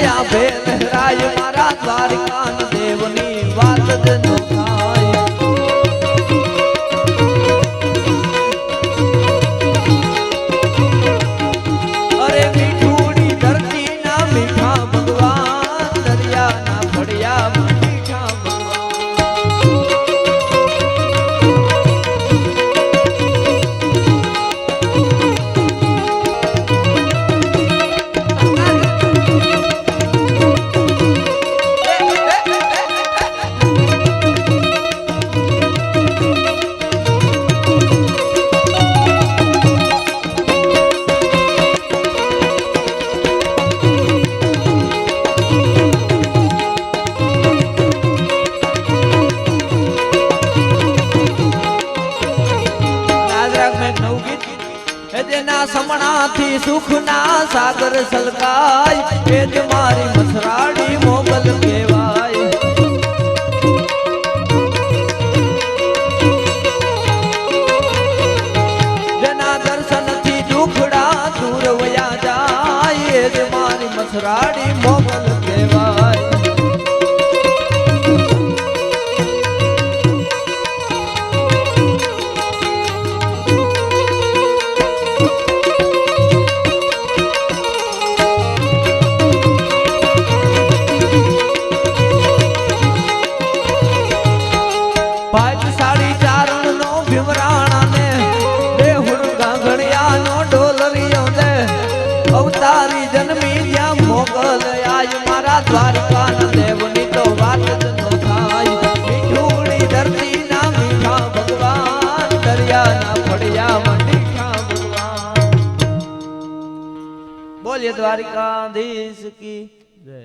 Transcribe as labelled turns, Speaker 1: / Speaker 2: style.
Speaker 1: માયા ભેલરાય મારા દ્વારકાન દેવની વાત જ ન થાય અરે મીઠુડી ધરતી ના મીઠા ભગવાન દરિયા ના ફળિયા મીઠા સમણાથી સુખના સાગર સલકાય એ જ મારી મસરાડી મોગલ કહેવાય જેના દર્શનથી દુખડા દૂર વયા જાય એ જ મારી મસરાડી મોગલ કહેવાય ભાગશાળી ચારણ નો ભીમરાણા ને દેહુર ગાંગણિયા નો ડોલરિયો ને અવતારી જન્મી જ્યાં મોગલ આય મારા દ્વારકા ના દેવની તો વાત જ ન થાય મીઠુડી ધરતી ના મીઠા ભગવાન દરિયા ના ફળિયા મીઠા ભગવાન બોલીએ દ્વારકાધીશ કી જય।